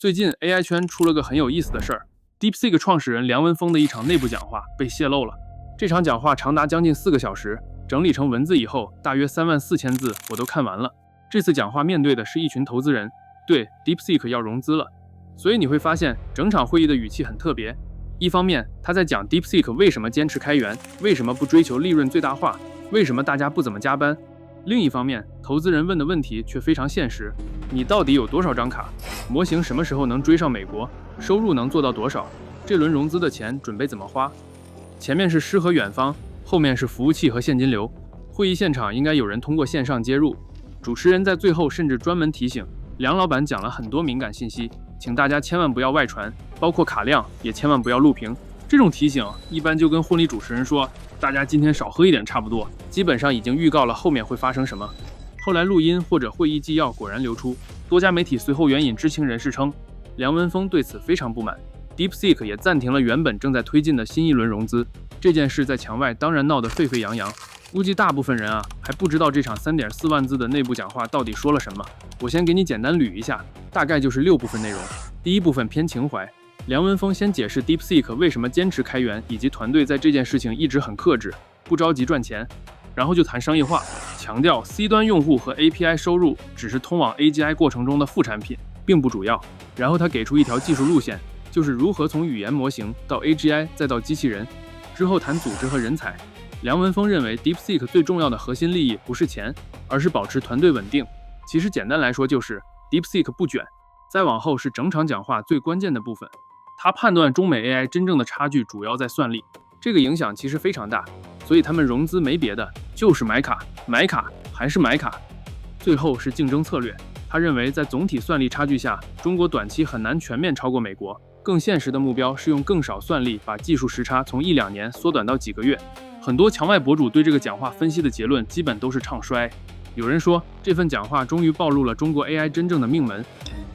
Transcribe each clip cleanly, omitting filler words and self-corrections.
最近 AI 圈出了个很有意思的事儿 ，DeepSeek 创始人梁文峰的一场内部讲话被泄露了。这场讲话长达将近4个小时，整理成文字以后，大约34000字我都看完了。这次讲话面对的是一群投资人，对 DeepSeek 要融资了，所以你会发现整场会议的语气很特别。一方面他在讲 DeepSeek 为什么坚持开源，为什么不追求利润最大化，为什么大家不怎么加班。另一方面，投资人问的问题却非常现实：你到底有多少张卡？模型什么时候能追上美国？收入能做到多少？这轮融资的钱准备怎么花？前面是诗和远方，后面是服务器和现金流。会议现场应该有人通过线上接入，主持人在最后甚至专门提醒梁老板讲了很多敏感信息，请大家千万不要外传，包括卡量也千万不要录屏。这种提醒一般就跟婚礼主持人说大家今天少喝一点差不多，基本上已经预告了后面会发生什么。后来录音或者会议纪要果然流出，多家媒体随后援引知情人士称，梁文峰对此非常不满， DeepSeek 也暂停了原本正在推进的新一轮融资。这件事在墙外当然闹得沸沸扬扬，估计大部分人还不知道这场3.4万字的内部讲话到底说了什么。我先给你简单捋一下，大概就是6部分内容。第一部分偏情怀，梁文峰先解释 DeepSeek 为什么坚持开源，以及团队在这件事情一直很克制，不着急赚钱。然后就谈商业化，强调 C 端用户和 API 收入只是通往 AGI 过程中的副产品，并不主要。然后他给出一条技术路线，就是如何从语言模型到 AGI 再到机器人。之后谈组织和人才。梁文峰认为 DeepSeek 最重要的核心利益不是钱，而是保持团队稳定。其实简单来说就是 DeepSeek 不卷。再往后是整场讲话最关键的部分，他判断中美 AI 真正的差距主要在算力，这个影响其实非常大，所以他们融资没别的，就是买卡，买卡还是买卡。最后是竞争策略，他认为在总体算力差距下，中国短期很难全面超过美国，更现实的目标是用更少算力把技术时差从1-2年缩短到几个月。很多墙外博主对这个讲话分析的结论基本都是唱衰。有人说这份讲话终于暴露了中国 AI 真正的命门，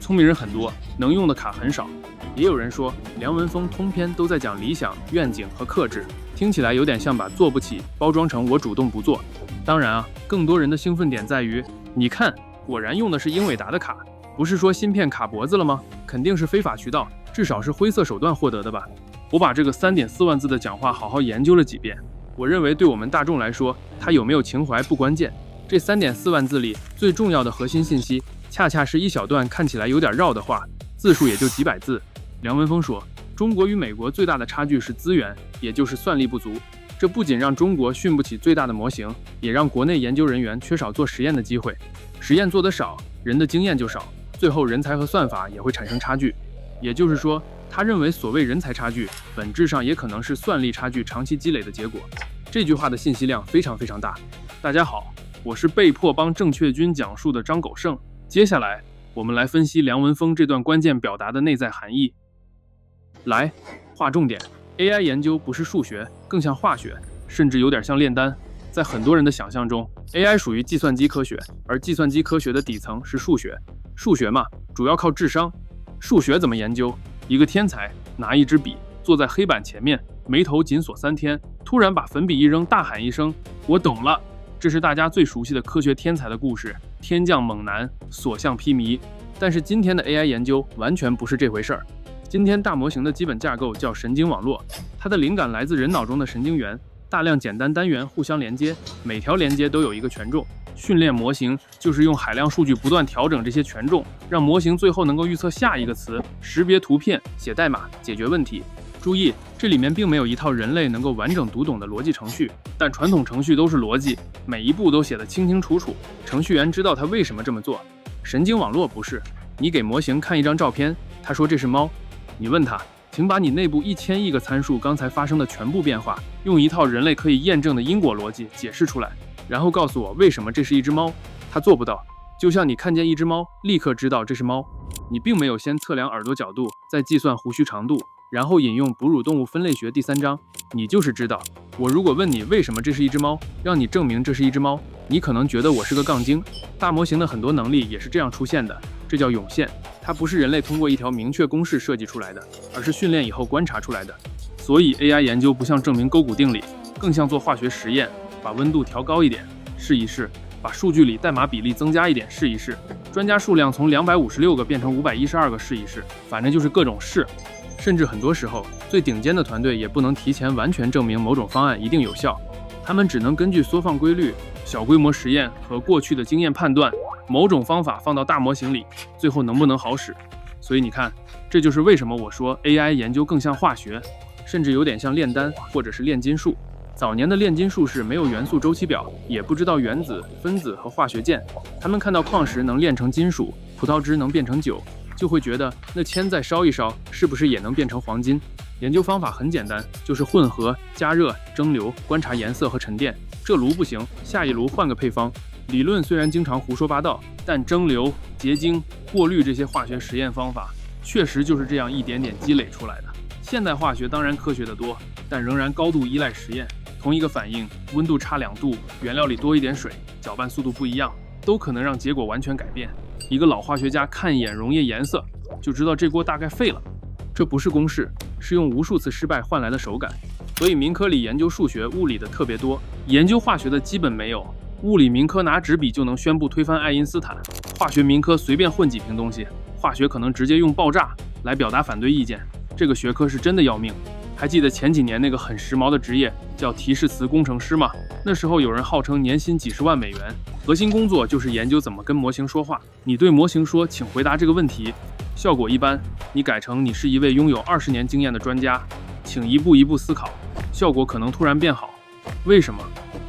聪明人很多，能用的卡很少。也有人说梁文峰通篇都在讲理想、愿景和克制，听起来有点像把做不起包装成我主动不做。当然更多人的兴奋点在于，你看，果然用的是英伟达的卡，不是说芯片卡脖子了吗？肯定是非法渠道，至少是灰色手段获得的吧。我把这个3.4万字的讲话好好研究了几遍，我认为对我们大众来说，它有没有情怀不关键，这3.4万字里最重要的核心信息，恰恰是一小段看起来有点绕的话，字数也就几百字。梁文峰说，中国与美国最大的差距是资源，也就是算力不足。这不仅让中国训不起最大的模型，也让国内研究人员缺少做实验的机会，实验做得少，人的经验就少，最后人才和算法也会产生差距。也就是说，他认为所谓人才差距，本质上也可能是算力差距长期积累的结果。这句话的信息量非常非常大。大家好，我是被迫帮正确军讲述的张狗剩。接下来我们来分析梁文峰这段关键表达的内在含义。来，划重点。AI 研究不是数学，更像化学，甚至有点像炼丹。在很多人的想象中， AI 属于计算机科学，而计算机科学的底层是数学。数学嘛，主要靠智商。数学怎么研究？一个天才拿一支笔，坐在黑板前面，眉头紧锁3天，突然把粉笔一扔，大喊一声，我懂了。这是大家最熟悉的科学天才的故事，天降猛男，所向披靡。但是今天的 AI 研究完全不是这回事儿。今天大模型的基本架构叫神经网络，它的灵感来自人脑中的神经元，大量简单单元互相连接，每条连接都有一个权重。训练模型就是用海量数据不断调整这些权重，让模型最后能够预测下一个词，识别图片，写代码，解决问题。注意，这里面并没有一套人类能够完整读懂的逻辑程序，但传统程序都是逻辑，每一步都写得清清楚楚，程序员知道他为什么这么做。神经网络不是，你给模型看一张照片，他说这是猫，你问他，请把你内部1000亿个参数刚才发生的全部变化，用一套人类可以验证的因果逻辑解释出来，然后告诉我为什么这是一只猫。他做不到。就像你看见一只猫，立刻知道这是猫，你并没有先测量耳朵角度，再计算胡须长度，然后引用哺乳动物分类学第3章，你就是知道。我如果问你为什么这是一只猫，让你证明这是一只猫，你可能觉得我是个杠精。大模型的很多能力也是这样出现的，这叫涌现。它不是人类通过一条明确公式设计出来的，而是训练以后观察出来的。所以 AI 研究不像证明勾股定理，更像做化学实验，把温度调高一点，试一试，把数据里代码比例增加一点试一试，专家数量从256个变成512个试一试，反正就是各种试。甚至很多时候，最顶尖的团队也不能提前完全证明某种方案一定有效，他们只能根据缩放规律、小规模实验和过去的经验判断，某种方法放到大模型里，最后能不能好使。所以你看，这就是为什么我说 AI 研究更像化学，甚至有点像炼丹或者是炼金术。早年的炼金术士没有元素周期表，也不知道原子、分子和化学键，他们看到矿石能炼成金属，葡萄汁能变成酒，就会觉得那铅再烧一烧，是不是也能变成黄金？研究方法很简单，就是混合、加热、蒸馏、观察颜色和沉淀。这炉不行，下一炉换个配方。理论虽然经常胡说八道，但蒸馏、结晶、过滤这些化学实验方法，确实就是这样一点点积累出来的。现代化学当然科学得多，但仍然高度依赖实验。同一个反应，温度差2度，原料里多一点水，搅拌速度不一样，都可能让结果完全改变。一个老化学家看一眼溶液颜色，就知道这锅大概废了。这不是公式，是用无数次失败换来的手感。所以民科里研究数学、物理的特别多，研究化学的基本没有。物理民科拿纸笔就能宣布推翻爱因斯坦，化学民科随便混几瓶东西，化学可能直接用爆炸来表达反对意见。这个学科是真的要命。还记得前几年那个很时髦的职业叫提示词工程师吗？那时候有人号称年薪几十万美元，核心工作就是研究怎么跟模型说话。你对模型说，请回答这个问题，效果一般。你改成你是一位拥有20年经验的专家，请一步一步思考，效果可能突然变好。为什么？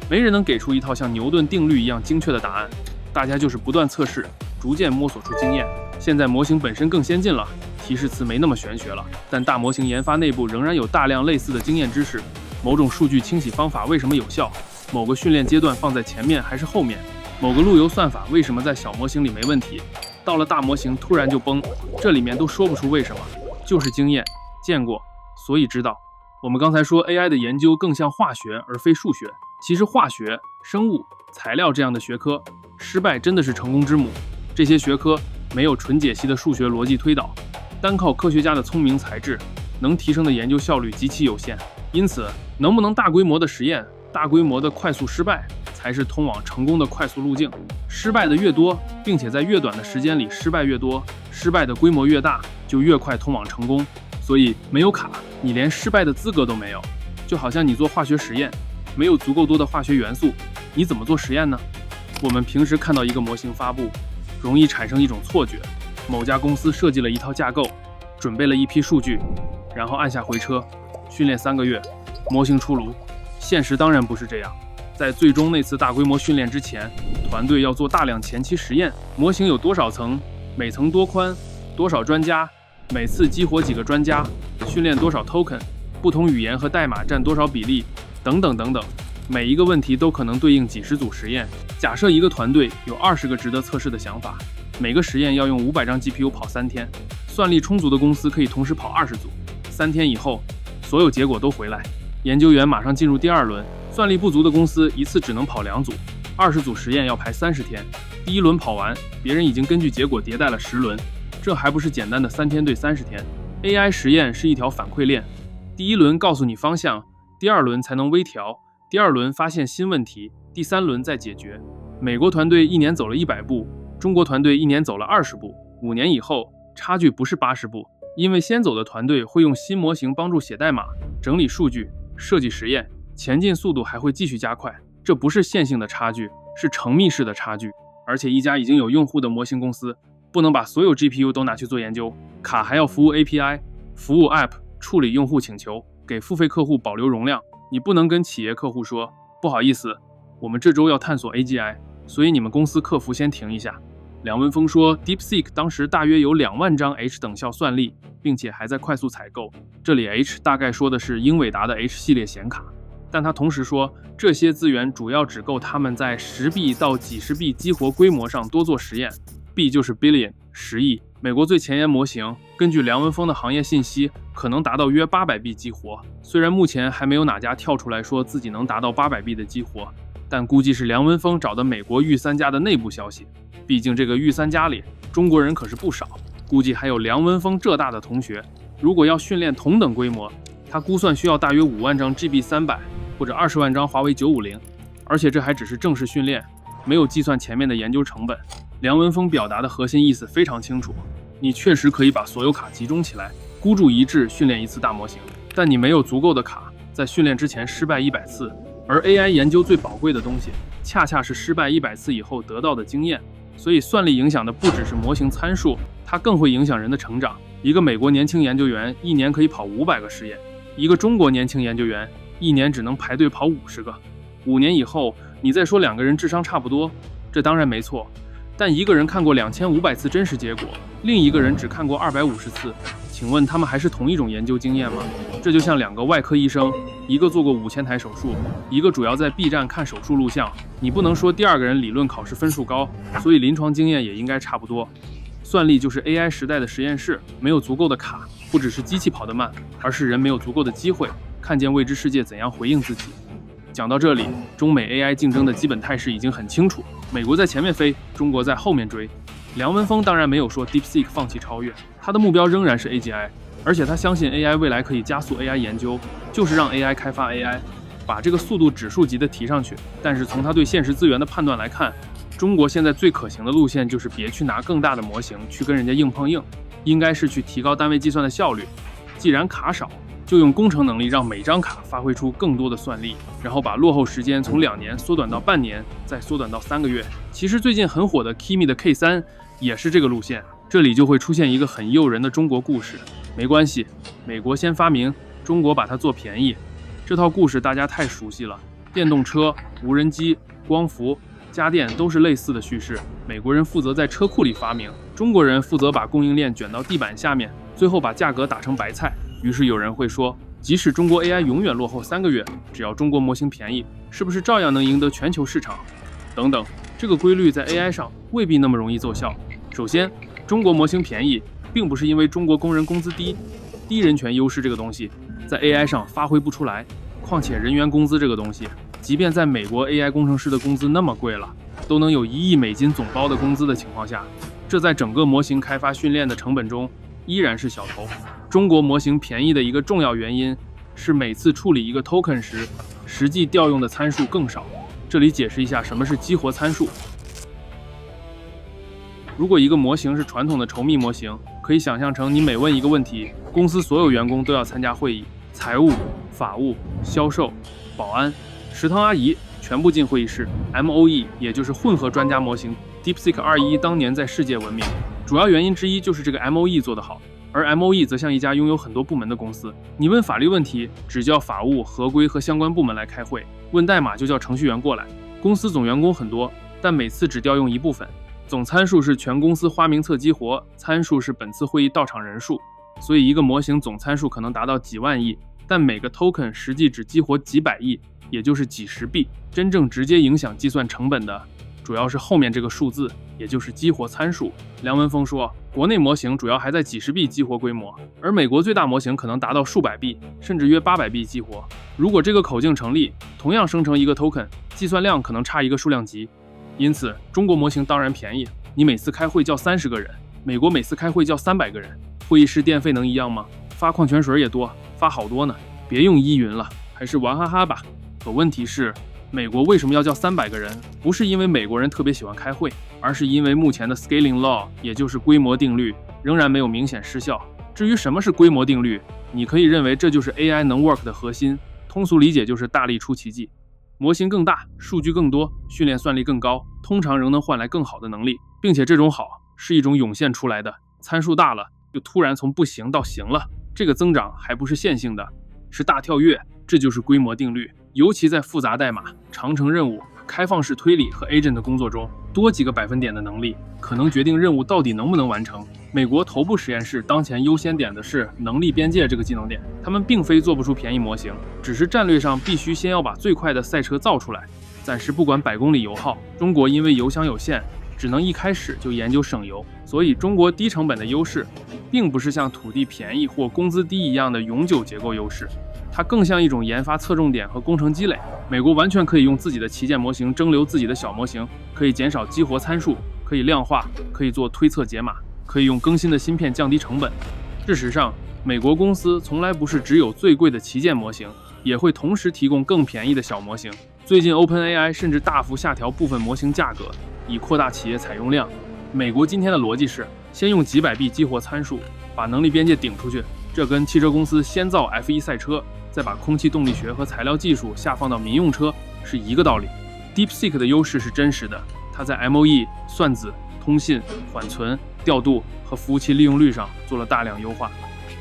没人能给出一套像牛顿定律一样精确的答案，大家就是不断测试，逐渐摸索出经验。现在模型本身更先进了，提示词没那么玄学了，但大模型研发内部仍然有大量类似的经验知识。某种数据清洗方法为什么有效？某个训练阶段放在前面还是后面？某个路由算法为什么在小模型里没问题，到了大模型突然就崩？这里面都说不出为什么，就是经验，见过，所以知道。我们刚才说 AI 的研究更像化学而非数学，其实化学、生物、材料这样的学科，失败真的是成功之母。这些学科没有纯解析的数学逻辑推导，单靠科学家的聪明才智，能提升的研究效率极其有限。因此，能不能大规模的实验、大规模的快速失败，才是通往成功的快速路径。失败的越多，并且在越短的时间里失败越多，失败的规模越大，就越快通往成功。所以没有卡，你连失败的资格都没有。就好像你做化学实验，没有足够多的化学元素，你怎么做实验呢？我们平时看到一个模型发布，容易产生一种错觉，某家公司设计了一套架构，准备了一批数据，然后按下回车，训练3个月，模型出炉。现实当然不是这样，在最终那次大规模训练之前，团队要做大量前期实验，模型有多少层，每层多宽，多少专家，每次激活几个专家，训练多少 token， 不同语言和代码占多少比例，等等等等。每一个问题都可能对应几十组实验。假设一个团队有20个值得测试的想法，每个实验要用500张 GPU 跑3天，算力充足的公司可以同时跑20组，3天以后，所有结果都回来，研究员马上进入第2轮。算力不足的公司一次只能跑2组，20组实验要排30天，第1轮跑完，别人已经根据结果迭代了10轮，这还不是简单的3天对30天。AI 实验是一条反馈链，第1轮告诉你方向，第2轮才能微调，第2轮发现新问题，第3轮再解决。美国团队1年走了100步，中国团队1年走了20步，5年以后差距不是80步，因为先走的团队会用新模型帮助写代码、整理数据、设计实验，前进速度还会继续加快。这不是线性的差距，是乘幂式的差距。而且一家已经有用户的模型公司，不能把所有 GPU 都拿去做研究，卡还要服务 API， 服务 App， 处理用户请求，给付费客户保留容量。你不能跟企业客户说，不好意思，我们这周要探索 AGI， 所以你们公司客服先停一下。梁文峰说 DeepSeek 当时大约有2万张 H 等效算力，并且还在快速采购。这里 H 大概说的是英伟达的 H 系列显卡，但他同时说这些资源主要只够他们在10B 到几十 B 激活规模上多做实验， B 就是 billion 10亿。美国最前沿模型根据梁文峰的行业信息可能达到约800 B 激活，虽然目前还没有哪家跳出来说自己能达到800 B 的激活，但估计是梁文峰找的美国御三家的内部消息。毕竟这个御三家里中国人可是不少，估计还有梁文峰浙大的同学。如果要训练同等规模，他估算需要大约5万张 GB300 或者20万张华为950，而且这还只是正式训练。没有计算前面的研究成本。梁文峰表达的核心意思非常清楚，你确实可以把所有卡集中起来，孤注一掷训练一次大模型，但你没有足够的卡，在训练之前失败100次。而 AI 研究最宝贵的东西，恰恰是失败100次以后得到的经验。所以算力影响的不只是模型参数，它更会影响人的成长。一个美国年轻研究员1年可以跑500个实验，一个中国年轻研究员1年只能排队跑50个。5年以后，你再说2个人智商差不多，这当然没错。但一个人看过2500次真实结果，另一个人只看过250次，请问他们还是同一种研究经验吗？这就像2个外科医生，一个做过5000台手术，一个主要在 B 站看手术录像，你不能说第二个人理论考试分数高，所以临床经验也应该差不多。算力就是 AI 时代的实验室，没有足够的卡，不只是机器跑得慢，而是人没有足够的机会看见未知世界怎样回应自己。讲到这里，中美 AI 竞争的基本态势已经很清楚，美国在前面飞，中国在后面追。梁文峰当然没有说 DeepSeek 放弃超越，他的目标仍然是 AGI， 而且他相信 AI 未来可以加速 AI 研究，就是让 AI 开发 AI， 把这个速度指数级的提上去。但是从他对现实资源的判断来看，中国现在最可行的路线就是别去拿更大的模型去跟人家硬碰硬，应该是去提高单位计算的效率。既然卡少，就用工程能力让每张卡发挥出更多的算力，然后把落后时间从2年缩短到半年，再缩短到3个月。其实最近很火的 Kimi 的 K3 也是这个路线。这里就会出现一个很诱人的中国故事。没关系，美国先发明，中国把它做便宜。这套故事大家太熟悉了，电动车、无人机、光伏、家电都是类似的叙事。美国人负责在车库里发明，中国人负责把供应链卷到地板下面，最后把价格打成白菜。于是有人会说，即使中国 AI 永远落后3个月，只要中国模型便宜，是不是照样能赢得全球市场？等等，这个规律在 AI 上未必那么容易奏效。首先，中国模型便宜，并不是因为中国工人工资低，低人权优势这个东西在 AI 上发挥不出来。况且人员工资这个东西，即便在美国 AI 工程师的工资那么贵了，都能有1亿美金总包的工资的情况下，这在整个模型开发训练的成本中依然是小头。中国模型便宜的一个重要原因是每次处理一个 token 时，实际调用的参数更少。这里解释一下什么是激活参数。如果一个模型是传统的稠密模型，可以想象成你每问一个问题，公司所有员工都要参加会议，财务、法务、销售、保安、食堂阿姨全部进会议室。MOE 也就是混合专家模型 DeepSeek 2.1当年在世界闻名，主要原因之一就是这个 MOE 做得好。而 MOE 则像一家拥有很多部门的公司，你问法律问题，只叫法务、合规和相关部门来开会；问代码就叫程序员过来。公司总员工很多，但每次只调用一部分。总参数是全公司花名册激活，参数是本次会议到场人数。所以一个模型总参数可能达到几万亿，但每个 token 实际只激活几百亿，也就是几十币。真正直接影响计算成本的，主要是后面这个数字，也就是激活参数。梁文峰说，国内模型主要还在几十币激活规模，而美国最大模型可能达到数百币，甚至约800币激活。如果这个口径成立，同样生成一个 token， 计算量可能差一个数量级。因此，中国模型当然便宜，你每次开会叫30个人，美国每次开会叫300个人，会议室电费能一样吗？发矿泉水也多，发好多呢。别用依云了，还是玩哈哈吧。可问题是，美国为什么要叫300个人？不是因为美国人特别喜欢开会，而是因为目前的 scaling law， 也就是规模定律，仍然没有明显失效。至于什么是规模定律，你可以认为这就是 AI 能 work 的核心，通俗理解就是大力出奇迹。模型更大，数据更多，训练算力更高，通常仍能换来更好的能力，并且这种好是一种涌现出来的，参数大了就突然从不行到行了，这个增长还不是线性的，是大跳跃，这就是规模定律。尤其在复杂代码、长程任务、开放式推理和 agent 的工作中，多几个百分点的能力可能决定任务到底能不能完成。美国头部实验室当前优先点的是能力边界这个技能点，他们并非做不出便宜模型，只是战略上必须先要把最快的赛车造出来。暂时不管100公里油耗，中国因为油箱有限，只能一开始就研究省油，所以中国低成本的优势，并不是像土地便宜或工资低一样的永久结构优势，它更像一种研发侧重点和工程积累。美国完全可以用自己的旗舰模型蒸馏自己的小模型，可以减少激活参数，可以量化，可以做推测解码，可以用更新的芯片降低成本。事实上，美国公司从来不是只有最贵的旗舰模型，也会同时提供更便宜的小模型。最近 OpenAI 甚至大幅下调部分模型价格，以扩大企业采用量。美国今天的逻辑是，先用几百币激活参数，把能力边界顶出去，这跟汽车公司先造 F1 赛车，再把空气动力学和材料技术下放到民用车是一个道理。DeepSeek 的优势是真实的，它在 MOE、算子、通信、缓存、调度和服务器利用率上做了大量优化。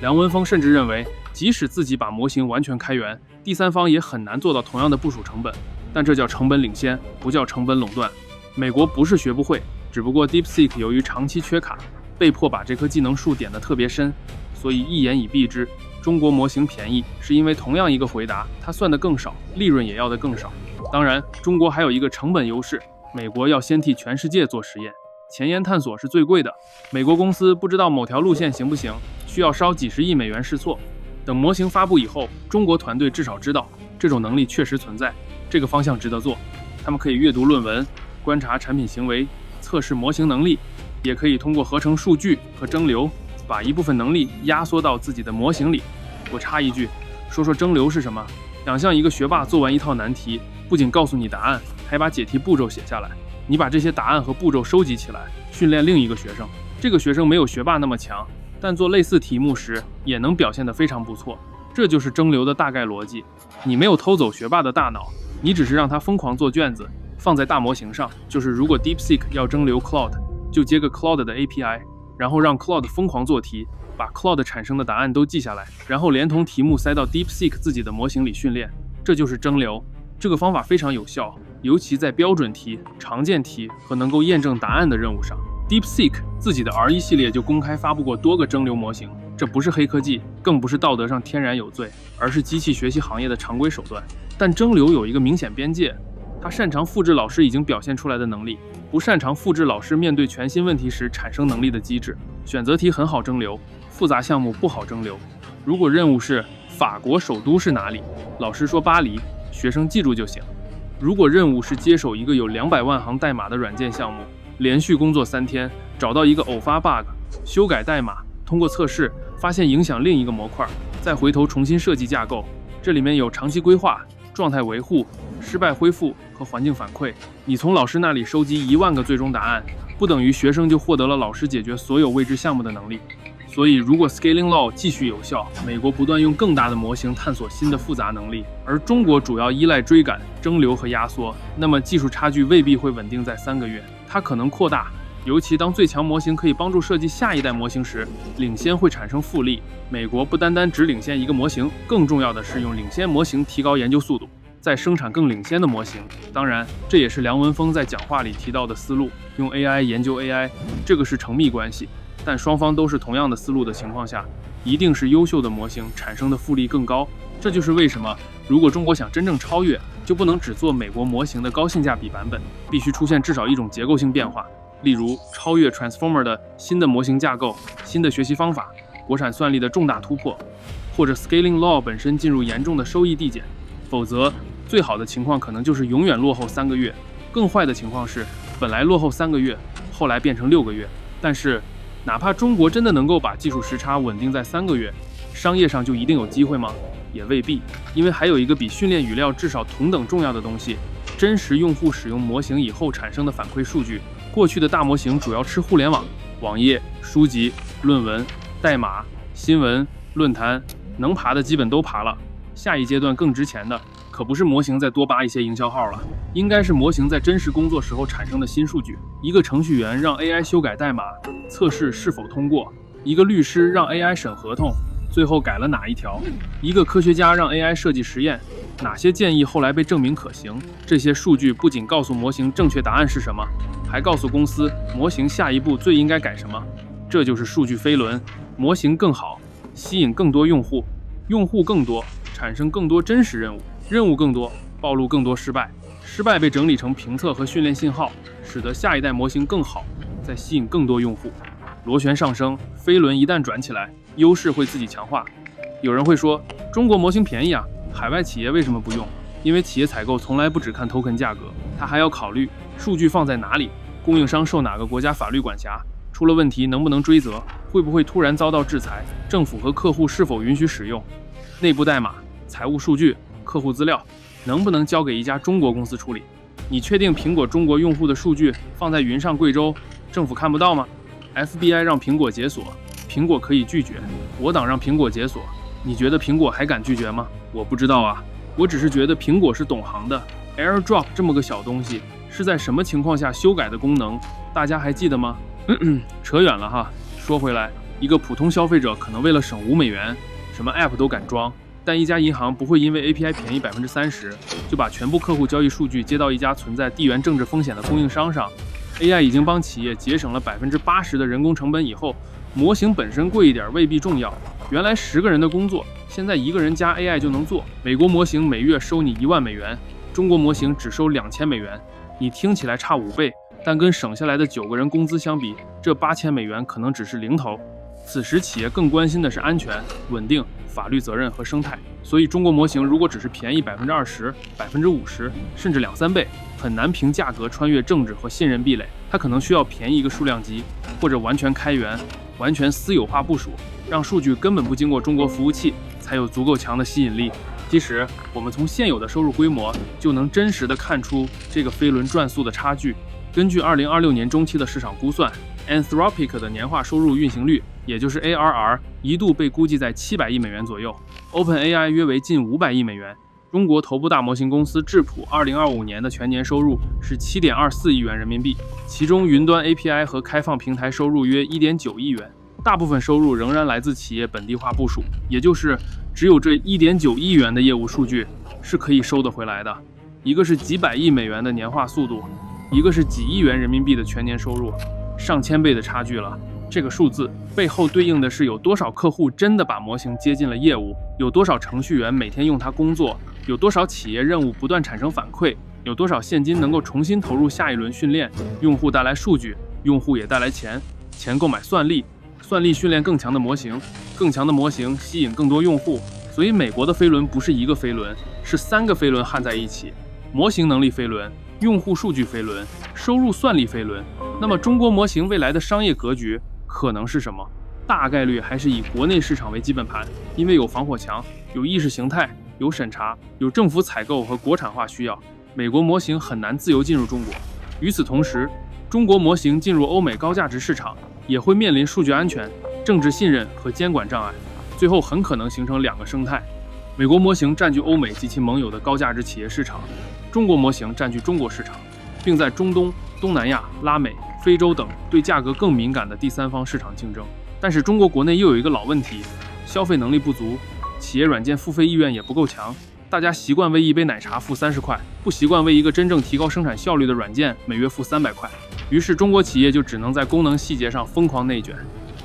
梁文峰甚至认为，即使自己把模型完全开源，第三方也很难做到同样的部署成本。但这叫成本领先，不叫成本垄断。美国不是学不会，只不过 DeepSeek 由于长期缺卡，被迫把这棵技能树点得特别深，所以一言以蔽之，中国模型便宜是因为同样一个回答，它算得更少，利润也要得更少。当然，中国还有一个成本优势，美国要先替全世界做实验，前沿探索是最贵的。美国公司不知道某条路线行不行，需要烧几十亿美元试错。等模型发布以后，中国团队至少知道这种能力确实存在，这个方向值得做。他们可以阅读论文，观察产品行为，测试模型能力，也可以通过合成数据和蒸馏，把一部分能力压缩到自己的模型里。我插一句，说说蒸馏是什么。想象一个学霸做完一套难题，不仅告诉你答案，还把解题步骤写下来。你把这些答案和步骤收集起来，训练另一个学生。这个学生没有学霸那么强，但做类似题目时也能表现得非常不错。这就是蒸馏的大概逻辑。你没有偷走学霸的大脑，你只是让他疯狂做卷子，放在大模型上。就是如果 DeepSeek 要蒸馏 Claude， 就接个 Claude 的 API， 然后让 Claude 疯狂做题，把 Claude 产生的答案都记下来，然后连同题目塞到 DeepSeek 自己的模型里训练。这就是蒸馏。这个方法非常有效，尤其在标准题、常见题和能够验证答案的任务上。DeepSeek 自己的 R1 系列就公开发布过多个蒸馏模型，这不是黑科技，更不是道德上天然有罪，而是机器学习行业的常规手段。但蒸馏有一个明显边界，它擅长复制老师已经表现出来的能力，不擅长复制老师面对全新问题时产生能力的机制。选择题很好蒸馏，复杂项目不好蒸馏。如果任务是法国首都是哪里，老师说巴黎，学生记住就行。如果任务是接手一个有200万行代码的软件项目，连续工作3天，找到一个偶发 bug， 修改代码，通过测试发现影响另一个模块，再回头重新设计架构。这里面有长期规划、状态维护、失败恢复和环境反馈。你从老师那里收集1万个最终答案，不等于学生就获得了老师解决所有未知项目的能力。所以如果 Scaling Law 继续有效，美国不断用更大的模型探索新的复杂能力，而中国主要依赖追赶、蒸馏和压缩，那么技术差距未必会稳定在3个月，它可能扩大。尤其当最强模型可以帮助设计下一代模型时，领先会产生复利。美国不单单只领先一个模型，更重要的是用领先模型提高研究速度，再生产更领先的模型。当然，这也是梁文峰在讲话里提到的思路，用 AI 研究 AI， 这个是成幂关系。但双方都是同样的思路的情况下，一定是优秀的模型产生的复利更高。这就是为什么，如果中国想真正超越，就不能只做美国模型的高性价比版本，必须出现至少一种结构性变化，例如超越 Transformer 的新的模型架构、新的学习方法、国产算力的重大突破，或者 Scaling Law 本身进入严重的收益递减。否则，最好的情况可能就是永远落后3个月，更坏的情况是本来落后3个月，后来变成6个月。但是哪怕中国真的能够把技术时差稳定在3个月，商业上就一定有机会吗？也未必，因为还有一个比训练语料至少同等重要的东西，真实用户使用模型以后产生的反馈数据。过去的大模型主要吃互联网，网页、书籍、论文、代码、新闻、论坛，能爬的基本都爬了。下一阶段更值钱的，可不是模型再多扒一些营销号了，应该是模型在真实工作时候产生的新数据。一个程序员让 AI 修改代码，测试是否通过；一个律师让 AI 审合同，最后改了哪一条；一个科学家让 AI 设计实验，哪些建议后来被证明可行。这些数据不仅告诉模型正确答案是什么，还告诉公司模型下一步最应该改什么。这就是数据飞轮，模型更好，吸引更多用户，用户更多，产生更多真实任务，任务更多，暴露更多失败，失败被整理成评测和训练信号，使得下一代模型更好，再吸引更多用户。螺旋上升，飞轮一旦转起来，优势会自己强化。有人会说，中国模型便宜啊，海外企业为什么不用？因为企业采购从来不只看 token 价格，它还要考虑数据放在哪里，供应商受哪个国家法律管辖，出了问题能不能追责，会不会突然遭到制裁，政府和客户是否允许使用，内部代码、财务数据、客户资料，能不能交给一家中国公司处理？你确定苹果中国用户的数据放在云上贵州，政府看不到吗？ FBI 让苹果解锁，苹果可以拒绝，我党让苹果解锁，你觉得苹果还敢拒绝吗？我不知道啊，我只是觉得苹果是懂行的。AirDrop 这么个小东西是在什么情况下修改的功能，大家还记得吗？扯远了哈。说回来，一个普通消费者可能为了省$5，什么 App 都敢装，但一家银行不会因为 API 便宜30%，就把全部客户交易数据接到一家存在地缘政治风险的供应商上。AI 已经帮企业节省了80%的人工成本以后，模型本身贵一点未必重要。原来10个人的工作，现在1个人加 AI 就能做。美国模型每月收你$10,000，中国模型只收$2000。你听起来差5倍，但跟省下来的9个人工资相比，这$8000可能只是零头。此时企业更关心的是安全、稳定、法律责任和生态。所以中国模型如果只是便宜20%、50%，甚至2-3倍，很难凭价格穿越政治和信任壁垒。它可能需要便宜一个数量级，或者完全开源、完全私有化部署，让数据根本不经过中国服务器，才有足够强的吸引力。其实我们从现有的收入规模就能真实的看出这个飞轮转速的差距。根据2026年中期的市场估算， Anthropic 的年化收入运行率，也就是 ARR， 一度被估计在$700亿左右， OpenAI 约为近$500亿。中国头部大模型公司智谱2025年的全年收入是7.24亿元人民币，其中云端 API 和开放平台收入约1.9亿元，大部分收入仍然来自企业本地化部署，也就是只有这1.9亿元的业务数据是可以收得回来的。一个是几百亿美元的年化速度，一个是几亿元人民币的全年收入，上千倍的差距了。这个数字背后对应的是有多少客户真的把模型接进了业务，有多少程序员每天用它工作，有多少企业任务不断产生反馈，有多少现金能够重新投入下一轮训练。用户带来数据，用户也带来钱，钱购买算力，算力训练更强的模型，更强的模型吸引更多用户。所以美国的飞轮不是一个飞轮，是3个飞轮焊在一起，模型能力飞轮、用户数据飞轮、收入算力飞轮。那么中国模型未来的商业格局可能是什么？大概率还是以国内市场为基本盘，因为有防火墙，有意识形态，有审查，有政府采购和国产化需要，美国模型很难自由进入中国。与此同时，中国模型进入欧美高价值市场，也会面临数据安全、政治信任和监管障碍，最后很可能形成2个生态。美国模型占据欧美及其盟友的高价值企业市场，中国模型占据中国市场，并在中东、东南亚、拉美、非洲等对价格更敏感的第三方市场竞争。但是中国国内又有一个老问题，消费能力不足，企业软件付费意愿也不够强，大家习惯为一杯奶茶付30块，不习惯为一个真正提高生产效率的软件每月付300块。于是中国企业就只能在功能细节上疯狂内卷。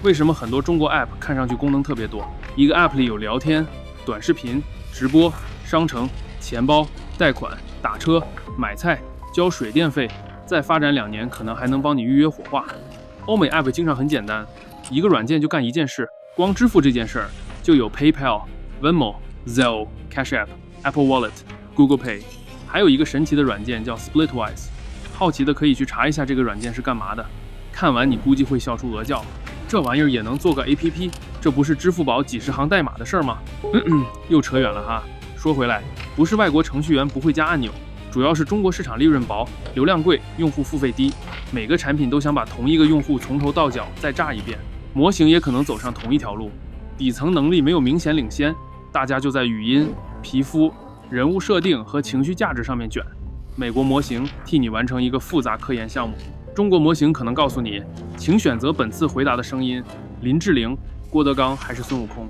为什么很多中国 App 看上去功能特别多？一个 App 里有聊天、短视频、直播、商城、钱包、贷款、打车、买菜、交水电费，再发展2年可能还能帮你预约火化。欧美 App 经常很简单，一个软件就干一件事，光支付这件事儿就有 PayPal、Venmo、Zelle、Cash App、Apple Wallet、Google Pay， 还有一个神奇的软件叫 Splitwise， 好奇的可以去查一下这个软件是干嘛的，看完你估计会笑出鹅叫，这玩意儿也能做个 APP， 这不是支付宝几十行代码的事儿吗？又扯远了哈。说回来，不是外国程序员不会加按钮，主要是中国市场利润薄，流量贵，用户付费低，每个产品都想把同一个用户从头到脚再炸一遍，模型也可能走上同一条路，底层能力没有明显领先，大家就在语音、皮肤、人物设定和情绪价值上面卷。美国模型替你完成一个复杂科研项目，中国模型可能告诉你，请选择本次回答的声音，林志玲、郭德纲还是孙悟空。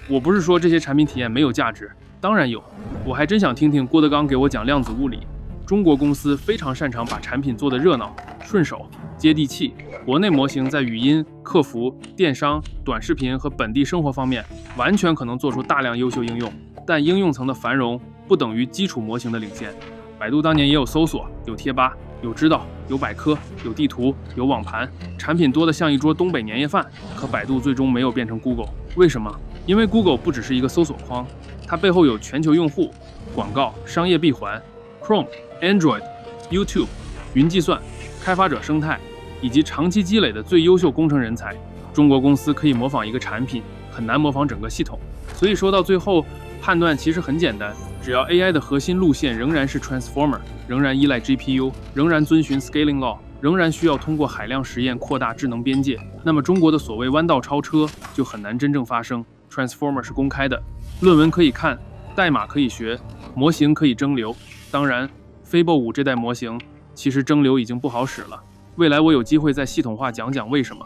我不是说这些产品体验没有价值，当然有，我还真想听听郭德纲给我讲量子物理。中国公司非常擅长把产品做得热闹、顺手、接地气，国内模型在语音、客服、电商、短视频和本地生活方面完全可能做出大量优秀应用，但应用层的繁荣不等于基础模型的领先。百度当年也有搜索，有贴吧，有知道，有百科，有地图，有网盘，产品多得像一桌东北年夜饭。可百度最终没有变成 Google， 为什么？因为 Google 不只是一个搜索框，它背后有全球用户、广告、商业闭环、Chrome、Android、YouTube、云计算、开发者生态，以及长期积累的最优秀工程人才。中国公司可以模仿一个产品，很难模仿整个系统。所以说到最后，判断其实很简单，只要 AI 的核心路线仍然是 Transformer， 仍然依赖 GPU， 仍然遵循 Scaling Law， 仍然需要通过海量实验扩大智能边界，那么中国的所谓弯道超车就很难真正发生。Transformer 是公开的，论文可以看，代码可以学，模型可以蒸馏。当然 Fable 5这代模型其实蒸馏已经不好使了，未来我有机会再系统化讲讲为什么。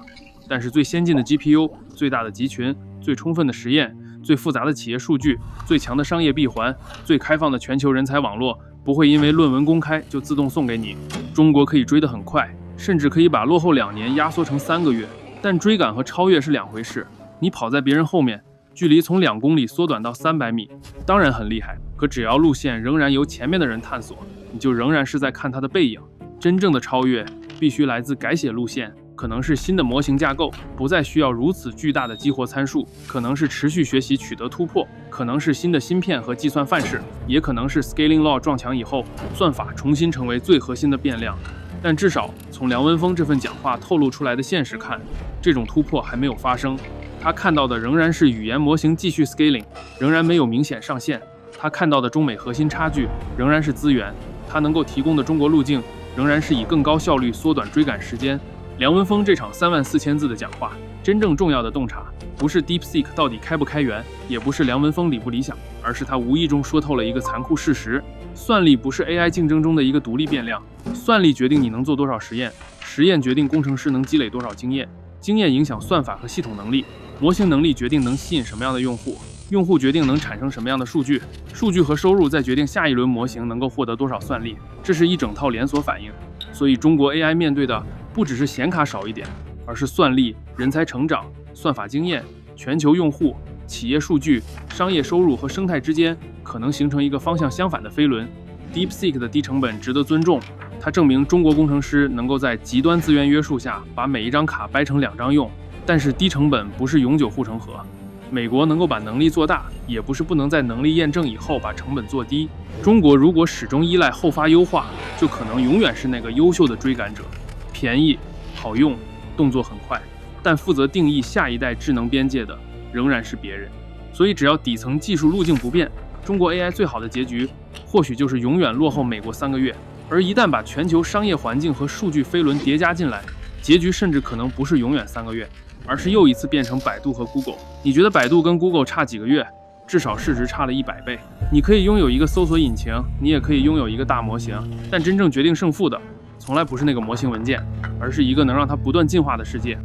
但是最先进的 GPU、最大的集群、最充分的实验、最复杂的企业数据、最强的商业闭环、最开放的全球人才网络，不会因为论文公开就自动送给你。中国可以追得很快，甚至可以把落后2年压缩成3个月，但追赶和超越是两回事。你跑在别人后面，距离从2公里缩短到300米，当然很厉害，可只要路线仍然由前面的人探索，你就仍然是在看他的背影。真正的超越必须来自改写路线，可能是新的模型架构，不再需要如此巨大的激活参数，可能是持续学习取得突破，可能是新的芯片和计算范式，也可能是 Scaling Law 撞墙以后，算法重新成为最核心的变量。但至少从梁文峰这份讲话透露出来的现实看，这种突破还没有发生。他看到的仍然是语言模型继续 scaling， 仍然没有明显上限。他看到的中美核心差距仍然是资源，他能够提供的中国路径仍然是以更高效率缩短追赶时间。梁文峰这场34000字的讲话，真正重要的洞察不是 DeepSeek 到底开不开源，也不是梁文峰理不理想，而是他无意中说透了一个残酷事实：算力不是 AI 竞争中的一个独立变量，算力决定你能做多少实验，实验决定工程师能积累多少经验，经验影响算法和系统能力，模型能力决定能吸引什么样的用户，用户决定能产生什么样的数据，数据和收入再决定下一轮模型能够获得多少算力，这是一整套连锁反应。所以中国 AI 面对的不只是显卡少一点，而是算力、人才成长、算法经验、全球用户、企业数据、商业收入和生态之间可能形成一个方向相反的飞轮。DeepSeek 的低成本值得尊重，它证明中国工程师能够在极端资源约束下把每一张卡掰成2张用。但是低成本不是永久护城河，美国能够把能力做大，也不是不能在能力验证以后把成本做低。中国如果始终依赖后发优化，就可能永远是那个优秀的追赶者，便宜、好用、动作很快，但负责定义下一代智能边界的仍然是别人。所以只要底层技术路径不变，中国 AI 最好的结局或许就是永远落后美国3个月。而一旦把全球商业环境和数据飞轮叠加进来，结局甚至可能不是永远3个月，而是又一次变成百度和 Google。 你觉得百度跟 Google 差几个月？至少市值差了100倍。你可以拥有一个搜索引擎，你也可以拥有一个大模型，但真正决定胜负的从来不是那个模型文件，而是一个能让它不断进化的世界。